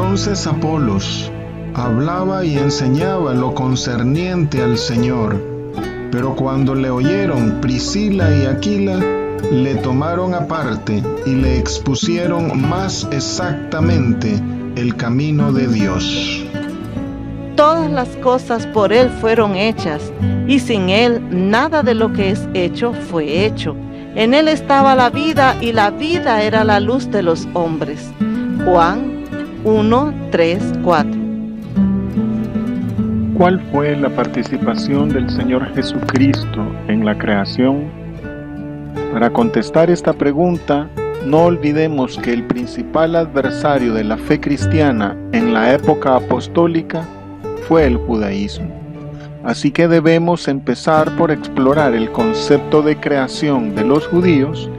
Entonces Apolos hablaba y enseñaba lo concerniente al Señor, pero cuando le oyeron Priscila y Aquila, le tomaron aparte y le expusieron más exactamente el camino de Dios. Todas las cosas por Él fueron hechas, y sin Él nada de lo que es hecho fue hecho. En Él estaba la vida, y la vida era la luz de los hombres. Juan 1, 3, 4. ¿Cuál fue la participación del Señor Jesucristo en la creación? Para contestar esta pregunta, no olvidemos que el principal adversario de la fe cristiana en la época apostólica fue el judaísmo. Así que debemos empezar por explorar el concepto de creación de los judíos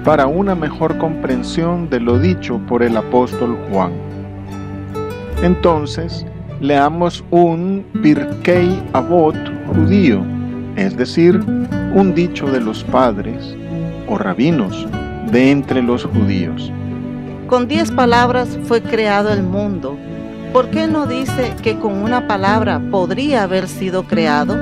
para una mejor comprensión de lo dicho por el apóstol Juan. Entonces, leamos un Pirkei Avot judío, es decir, un dicho de los padres o rabinos de entre los judíos. Con 10 palabras fue creado el mundo. ¿Por qué no dice que con una palabra podría haber sido creado?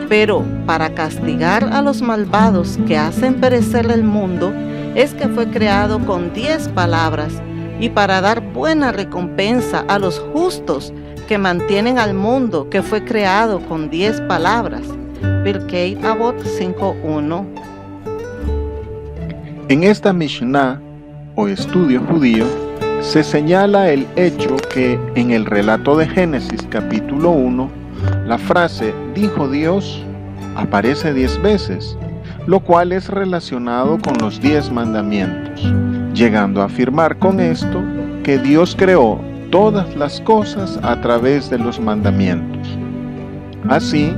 Pero para castigar a los malvados que hacen perecer el mundo, es que fue creado con 10 palabras, y para dar buena recompensa a los justos que mantienen al mundo que fue creado con 10 palabras. Pirkei Avot 5.1. En esta Mishnah, o estudio judío, se señala el hecho que en el relato de Génesis capítulo 1, la frase «dijo Dios» aparece 10 veces, lo cual es relacionado con los 10 mandamientos, llegando a afirmar con esto que Dios creó todas las cosas a través de los mandamientos. Así,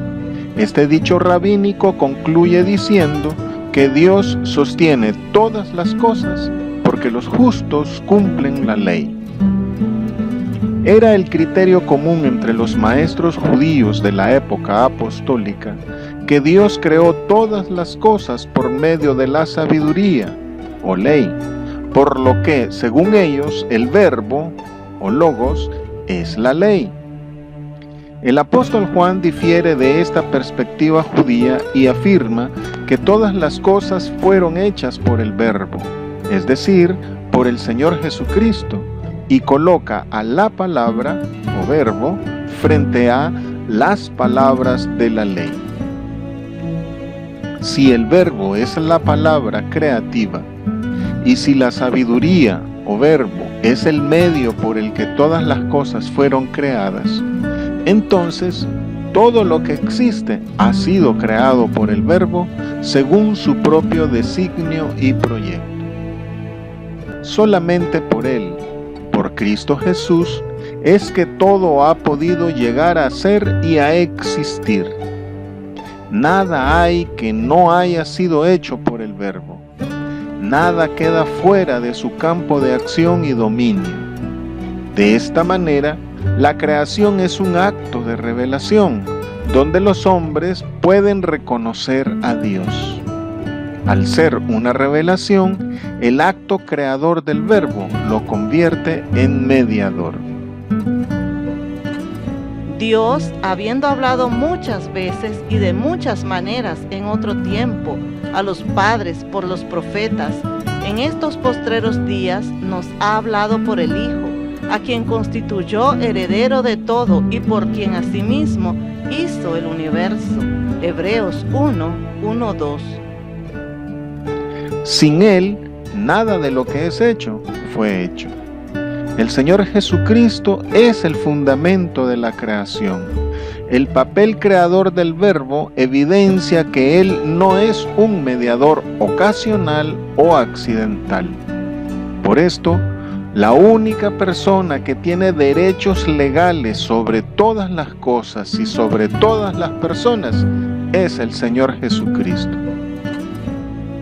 este dicho rabínico concluye diciendo que Dios sostiene todas las cosas porque los justos cumplen la ley. Era el criterio común entre los maestros judíos de la época apostólica que Dios creó todas las cosas por medio de la sabiduría o ley, por lo que, según ellos, el verbo o logos es la ley. El apóstol Juan difiere de esta perspectiva judía y afirma que todas las cosas fueron hechas por el verbo, es decir, por el Señor Jesucristo, y coloca a la palabra o verbo frente a las palabras de la ley. Si el verbo es la palabra creativa, y si la sabiduría o verbo es el medio por el que todas las cosas fueron creadas, entonces todo lo que existe ha sido creado por el verbo según su propio designio y proyecto. Solamente por Él, por Cristo Jesús, es que todo ha podido llegar a ser y a existir. Nada hay que no haya sido hecho por el verbo. Nada queda fuera de su campo de acción y dominio. De esta manera, la creación es un acto de revelación, donde los hombres pueden reconocer a Dios. Al ser una revelación, el acto creador del verbo lo convierte en mediador. Dios, habiendo hablado muchas veces y de muchas maneras en otro tiempo a los padres por los profetas, en estos postreros días nos ha hablado por el Hijo, a quien constituyó heredero de todo y por quien asimismo hizo el universo. Hebreos 1:1-2. Sin Él, nada de lo que es hecho fue hecho. El Señor Jesucristo es el fundamento de la creación. El papel creador del verbo evidencia que Él no es un mediador ocasional o accidental. Por esto, la única persona que tiene derechos legales sobre todas las cosas y sobre todas las personas es el Señor Jesucristo.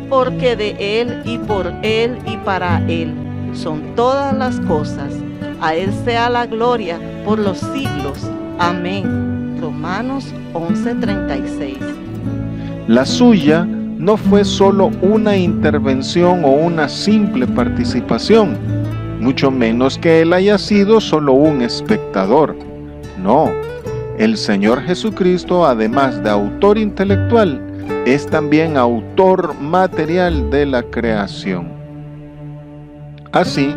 Porque de Él y por Él y para Él son todas las cosas. A Él sea la gloria por los siglos. Amén. Romanos 11:36. La suya no fue solo una intervención o una simple participación, mucho menos que Él haya sido solo un espectador. No, el Señor Jesucristo, además de autor intelectual, es también autor material de la creación. Así,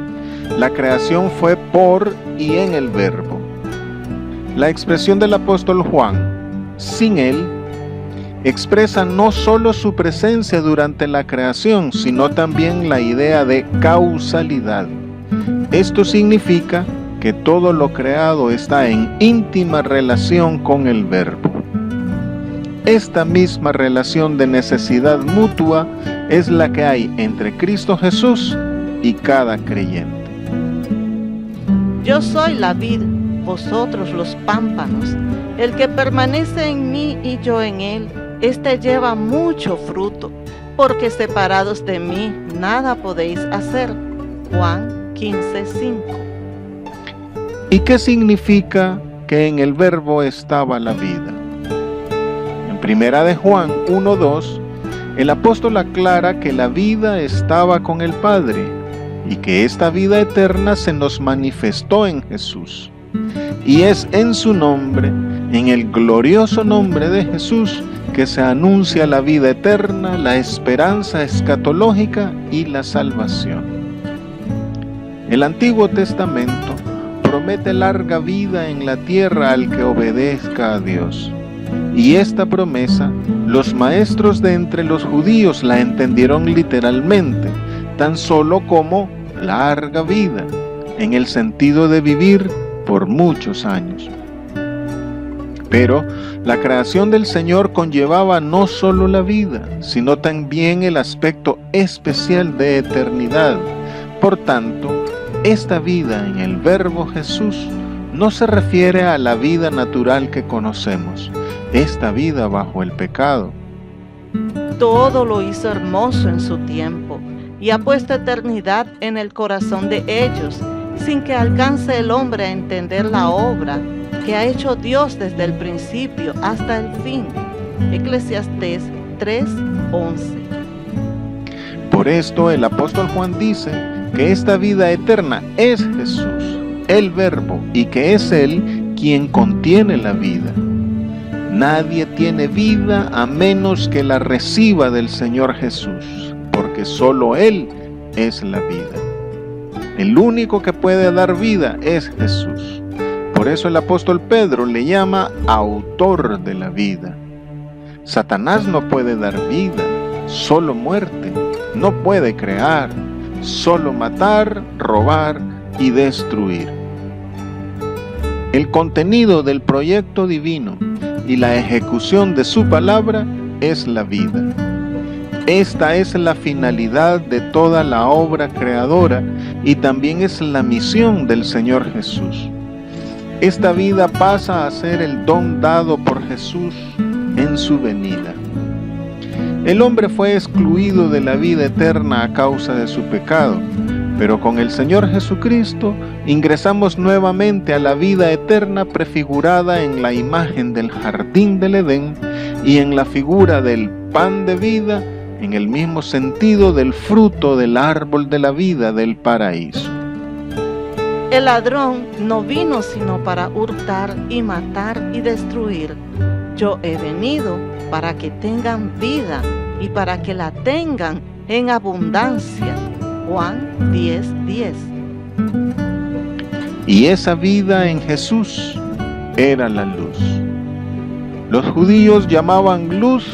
la creación fue por y en el Verbo. La expresión del apóstol Juan, sin Él, expresa no solo su presencia durante la creación, sino también la idea de causalidad. Esto significa que todo lo creado está en íntima relación con el Verbo. Esta misma relación de necesidad mutua es la que hay entre Cristo Jesús y cada creyente. Yo soy la vid, vosotros los pámpanos. El que permanece en mí y yo en él, éste lleva mucho fruto, porque separados de mí nada podéis hacer. Juan 15:5. ¿Y qué significa que en el Verbo estaba la vida? En primera de Juan 1:2, el apóstol aclara que la vida estaba con el Padre y que esta vida eterna se nos manifestó en Jesús. Y es en su nombre, en el glorioso nombre de Jesús, que se anuncia la vida eterna, la esperanza escatológica y la salvación. El Antiguo Testamento promete larga vida en la tierra al que obedezca a Dios. Y esta promesa, los maestros de entre los judíos la entendieron literalmente, tan solo como larga vida, en el sentido de vivir por muchos años. Pero la creación del Señor conllevaba no solo la vida, sino también el aspecto especial de eternidad. Por tanto, esta vida en el Verbo Jesús no se refiere a la vida natural que conocemos, esta vida bajo el pecado. Todo lo hizo hermoso en su tiempo y ha puesto eternidad en el corazón de ellos, sin que alcance el hombre a entender la obra que ha hecho Dios desde el principio hasta el fin. Eclesiastés 3:11. Por esto el apóstol Juan dice que esta vida eterna es Jesús, el Verbo, y que es Él quien contiene la vida. Nadie tiene vida a menos que la reciba del Señor Jesús, porque solo Él es la vida. El único que puede dar vida es Jesús. Por eso el apóstol Pedro le llama autor de la vida. Satanás no puede dar vida, solo muerte. No puede crear, solo matar, robar y destruir. El contenido del proyecto divino y la ejecución de su palabra es la vida. Esta es la finalidad de toda la obra creadora y también es la misión del Señor Jesús. Esta vida pasa a ser el don dado por Jesús en su venida. El hombre fue excluido de la vida eterna a causa de su pecado, pero con el Señor Jesucristo ingresamos nuevamente a la vida eterna prefigurada en la imagen del jardín del Edén y en la figura del pan de vida, en el mismo sentido del fruto del árbol de la vida del paraíso. El ladrón no vino sino para hurtar y matar y destruir. Yo he venido para que tengan vida y para que la tengan en abundancia. Juan 10:10. Y esa vida en Jesús era la luz. Los judíos llamaban luz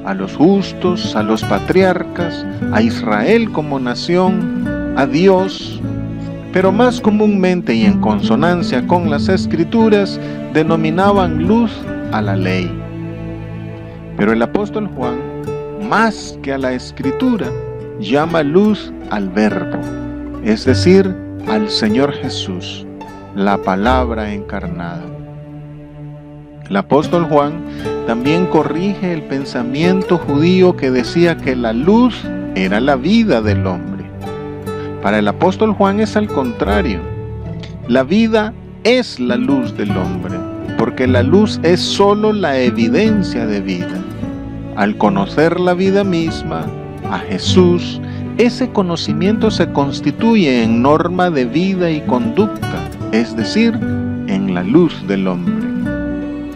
a los justos, a los patriarcas, a Israel como nación, a Dios, pero más comúnmente y en consonancia con las Escrituras denominaban luz a la ley. Pero el apóstol Juan, más que a la Escritura, llama luz al Verbo, es decir, al Señor Jesús, la palabra encarnada. El apóstol Juan también corrige el pensamiento judío que decía que la luz era la vida del hombre. Para el apóstol Juan es al contrario. La vida es la luz del hombre, porque la luz es sólo la evidencia de vida. Al conocer la vida misma, a Jesús, ese conocimiento se constituye en norma de vida y conducta, es decir, en la luz del hombre.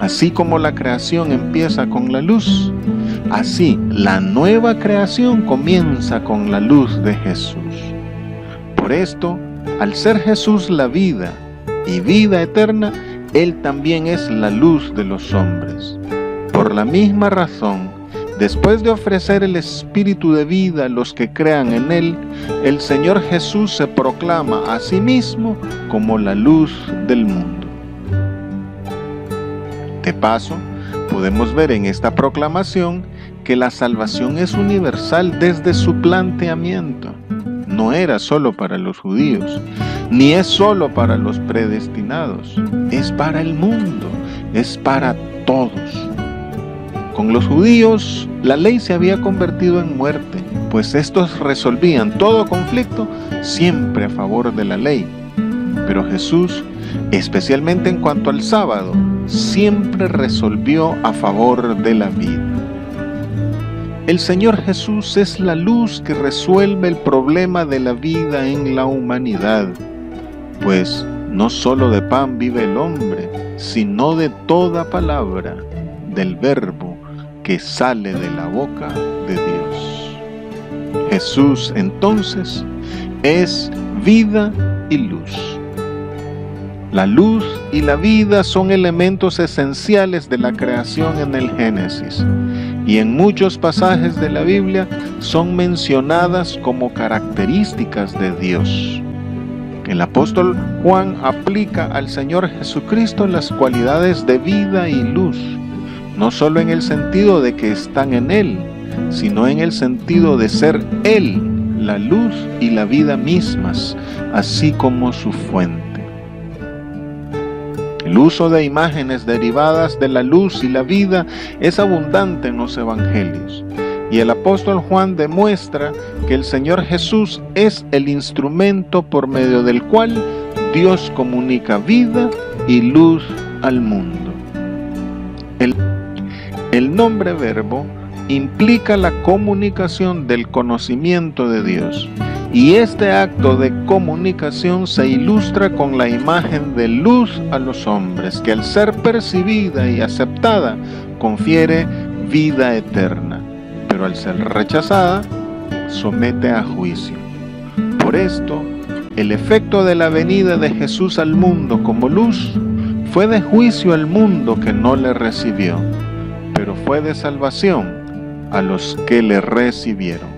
Así como la creación empieza con la luz, así la nueva creación comienza con la luz de Jesús. Por esto, al ser Jesús la vida y vida eterna, Él también es la luz de los hombres. Por la misma razón, después de ofrecer el Espíritu de vida a los que crean en Él, el Señor Jesús se proclama a sí mismo como la luz del mundo. De paso, podemos ver en esta proclamación que la salvación es universal desde su planteamiento. No era solo para los judíos, ni es solo para los predestinados, es para el mundo, es para todos. Con los judíos, la ley se había convertido en muerte, pues estos resolvían todo conflicto siempre a favor de la ley. Pero Jesús, especialmente en cuanto al sábado, siempre resolvió a favor de la vida. El Señor Jesús es la luz que resuelve el problema de la vida en la humanidad, pues no solo de pan vive el hombre, sino de toda palabra del Verbo que sale de la boca de Dios. Jesús, entonces, es vida y luz. La luz y la vida son elementos esenciales de la creación en el Génesis, y en muchos pasajes de la Biblia son mencionadas como características de Dios. El apóstol Juan aplica al Señor Jesucristo las cualidades de vida y luz, no solo en el sentido de que están en Él, sino en el sentido de ser Él, la luz y la vida mismas, así como su fuente. El uso de imágenes derivadas de la luz y la vida es abundante en los evangelios, y el apóstol Juan demuestra que el Señor Jesús es el instrumento por medio del cual Dios comunica vida y luz al mundo. El nombre Verbo implica la comunicación del conocimiento de Dios, y este acto de comunicación se ilustra con la imagen de luz a los hombres, que al ser percibida y aceptada, confiere vida eterna, pero al ser rechazada, somete a juicio. Por esto, el efecto de la venida de Jesús al mundo como luz fue de juicio al mundo que no le recibió, pero fue de salvación a los que le recibieron.